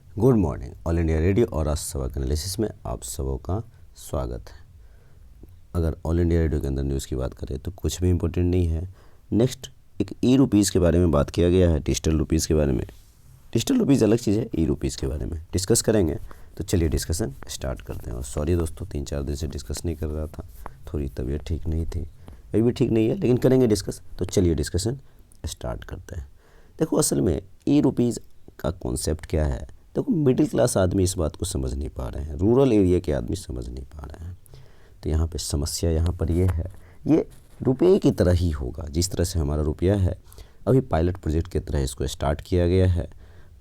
Good morning. All India radio और आज सबक एनालिसिस में आप सबों का स्वागत है। अगर ऑल इंडिया रेडियो के अंदर न्यूज़ की बात करें तो कुछ भी इम्पोर्टेंट नहीं है। नेक्स्ट एक ई रुपीज़ के बारे में बात किया गया है, डिजिटल रुपीज़ के बारे में। डिजिटल रुपीज़ अलग चीज़ है, ई रुपीज़ के बारे में डिस्कस करेंगे। तो चलिए डिस्कशन स्टार्ट करते हैं। और सॉरी दोस्तों, 3-4 दिन से डिस्कस नहीं कर रहा था, थोड़ी तबीयत ठीक नहीं थी, अभी भी ठीक नहीं है, लेकिन करेंगे डिस्कस। तो चलिए डिस्कशन स्टार्ट करते हैं। देखो असल में ई रुपीज़ का कॉन्सेप्ट क्या है। देखो मिडिल क्लास आदमी इस बात को समझ नहीं पा रहे हैं, रूरल एरिया के आदमी समझ नहीं पा रहे हैं। तो यहाँ पे समस्या यहाँ पर ये है, ये रुपये की तरह ही होगा जिस तरह से हमारा रुपया है। अभी पायलट प्रोजेक्ट की तरह इसको स्टार्ट किया गया है।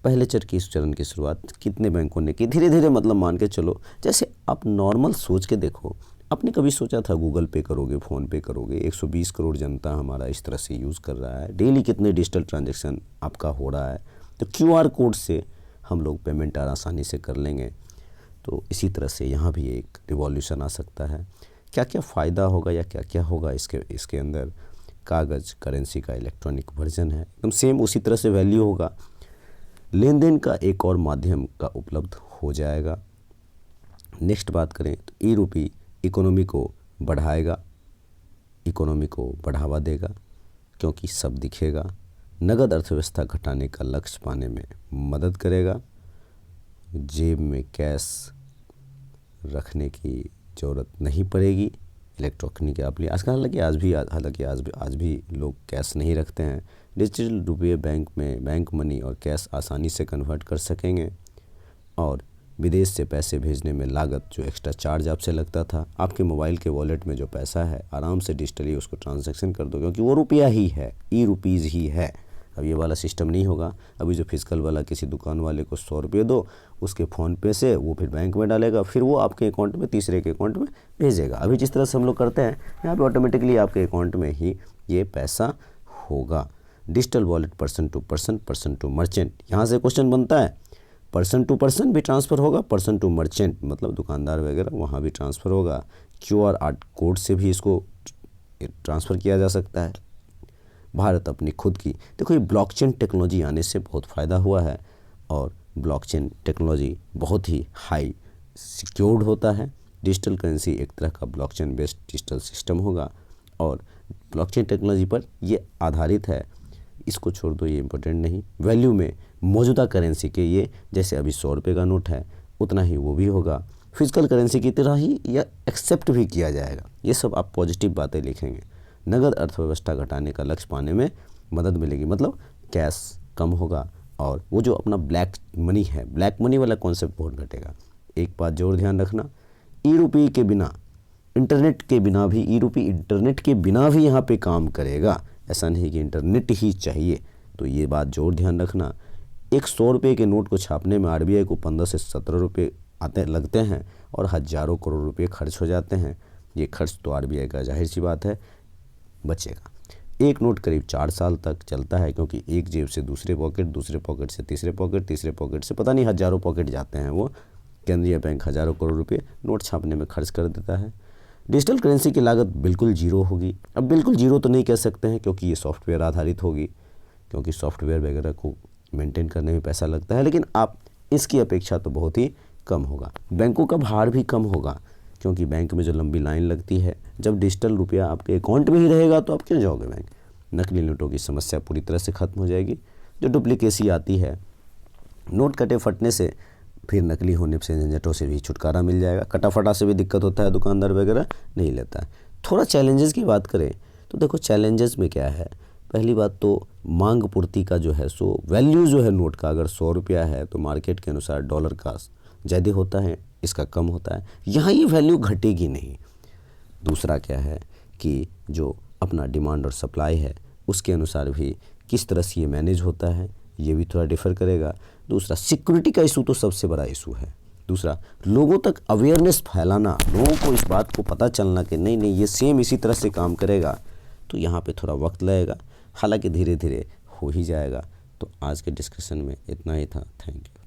पहले चरण की शुरुआत कितने बैंकों ने की, धीरे धीरे मतलब मान के चलो। जैसे आप नॉर्मल सोच के देखो, आपने कभी सोचा था गूगल पे करोगे, फ़ोन पे करोगे? 120 करोड़ जनता हमारा इस तरह से यूज़ कर रहा है, डेली कितने डिजिटल ट्रांजेक्शन आपका हो रहा है। तो QR कोड से हम लोग पेमेंट आसानी से कर लेंगे। तो इसी तरह से यहाँ भी एक रिवॉल्यूशन आ सकता है। क्या क्या फ़ायदा होगा या क्या क्या होगा इसके अंदर। कागज़ करेंसी का इलेक्ट्रॉनिक वर्जन है, एकदम सेम उसी तरह से वैल्यू होगा। लेन देन का एक और माध्यम का उपलब्ध हो जाएगा। नेक्स्ट बात करें तो ई रुपी इकोनॉमी को बढ़ाएगा, इकोनॉमी को बढ़ावा देगा क्योंकि सब दिखेगा। नगद अर्थव्यवस्था घटाने का लक्ष्य पाने में मदद करेगा। जेब में कैश रखने की ज़रूरत नहीं पड़ेगी इलेक्ट्रॉनिक ऐप लिए। आजकल हालांकि आज भी लोग कैश नहीं रखते हैं। डिजिटल रुपये बैंक में बैंक मनी और कैश आसानी से कन्वर्ट कर सकेंगे। और विदेश से पैसे भेजने में लागत, जो एक्स्ट्रा चार्ज आपसे लगता था, आपके मोबाइल के वॉलेट में जो पैसा है आराम से डिजिटली उसको ट्रांजैक्शन कर दो, क्योंकि वो रुपया ही है, ई रुपीज़ ही है। अब ये वाला सिस्टम नहीं होगा। अभी जो फिजिकल वाला किसी दुकान वाले को 100 रुपये दो, उसके फ़ोन पे से वो फिर बैंक में डालेगा, फिर वो आपके अकाउंट में तीसरे के अकाउंट में भेजेगा। अभी जिस तरह से हम लोग करते हैं, यहाँ पे ऑटोमेटिकली आपके अकाउंट में ही ये पैसा होगा। Digital wallet person to person, person to merchant. यहाँ से क्वेश्चन बनता है, पर्सन टू पर्सन भी ट्रांसफ़र होगा, पर्सन टू मर्चेंट मतलब दुकानदार वगैरह वहाँ भी ट्रांसफ़र होगा। QR कोड से भी इसको ट्रांसफ़र किया जा सकता है। भारत अपनी खुद की, देखो ये ब्लॉकचेन टेक्नोलॉजी आने से बहुत फ़ायदा हुआ है। और ब्लॉकचेन टेक्नोलॉजी बहुत ही हाई सिक्योर्ड होता है। डिजिटल करेंसी एक तरह का ब्लॉकचेन बेस्ड डिजिटल सिस्टम होगा और ब्लॉकचेन टेक्नोलॉजी पर ये आधारित है। इसको छोड़ दो, ये इम्पोर्टेंट नहीं। वैल्यू में मौजूदा करेंसी के ये, जैसे अभी 100 रुपये का नोट है उतना ही वो भी होगा। फिजिकल करेंसी की तरह ही यह एक्सेप्ट भी किया जाएगा। ये सब आप पॉजिटिव बातें लिखेंगे। नगद अर्थव्यवस्था घटाने का लक्ष्य पाने में मदद मिलेगी, मतलब कैश कम होगा और वो जो अपना ब्लैक मनी है, ब्लैक मनी वाला कॉन्सेप्ट बहुत घटेगा। एक बात जरूर ध्यान रखना, ई रुपये के बिना, इंटरनेट के बिना भी, ई रुपये इंटरनेट के बिना भी यहाँ पे काम करेगा। ऐसा नहीं कि इंटरनेट ही चाहिए। तो ये बात जरूर ध्यान रखना। एक 100 रुपये के नोट को छापने में RBI को 15 से 17 रुपये लगते हैं और हज़ारों करोड़ रुपये खर्च हो जाते हैं। ये खर्च तो RBI का जाहिर सी बात है बचेगा। एक नोट करीब 4 साल तक चलता है, क्योंकि एक जेब से दूसरे पॉकेट, दूसरे पॉकेट से तीसरे पॉकेट, तीसरे पॉकेट से पता नहीं हज़ारों पॉकेट जाते हैं। वो केंद्रीय बैंक हज़ारों करोड़ रुपये नोट छापने में खर्च कर देता है। डिजिटल करेंसी की लागत बिल्कुल जीरो होगी। अब बिल्कुल जीरो तो नहीं कह सकते हैं, क्योंकि ये सॉफ्टवेयर आधारित होगी, क्योंकि सॉफ्टवेयर वगैरह को मेंटेन करने में पैसा लगता है। लेकिन आप इसकी अपेक्षा तो बहुत ही कम होगा। बैंकों का भार भी कम होगा, क्योंकि बैंक में जो लंबी लाइन लगती है, जब डिजिटल रुपया आपके अकाउंट में ही रहेगा तो आप क्यों जाओगे बैंक। नकली नोटों की समस्या पूरी तरह से ख़त्म हो जाएगी। जो डुप्लीकेसी आती है, नोट कटे फटने से, फिर नकली होने से झंझटों से भी छुटकारा मिल जाएगा। कटा फटा से भी दिक्कत होता है, दुकानदार वगैरह नहीं लेता है। थोड़ा चैलेंजेस की बात करें तो देखो चैलेंजेस में क्या है। पहली बात तो मांग पूर्ति का जो है, सो वैल्यू जो है नोट का, अगर 100 रुपया है तो मार्केट के अनुसार डॉलर का ज़्यादा होता है, इसका कम होता है। यहाँ ये वैल्यू घटेगी नहीं। दूसरा क्या है कि जो अपना डिमांड और सप्लाई है उसके अनुसार भी किस तरह से ये मैनेज होता है, ये भी थोड़ा डिफ़र करेगा। दूसरा सिक्योरिटी का इशू तो सबसे बड़ा इशू है। दूसरा लोगों तक अवेयरनेस फैलाना, लोगों को इस बात को पता चलना कि नहीं नहीं ये सेम इसी तरह से काम करेगा। तो यहाँ पे थोड़ा वक्त लगेगा, हालांकि धीरे धीरे हो ही जाएगा। तो आज के डिस्कशन में इतना ही था। Thank you.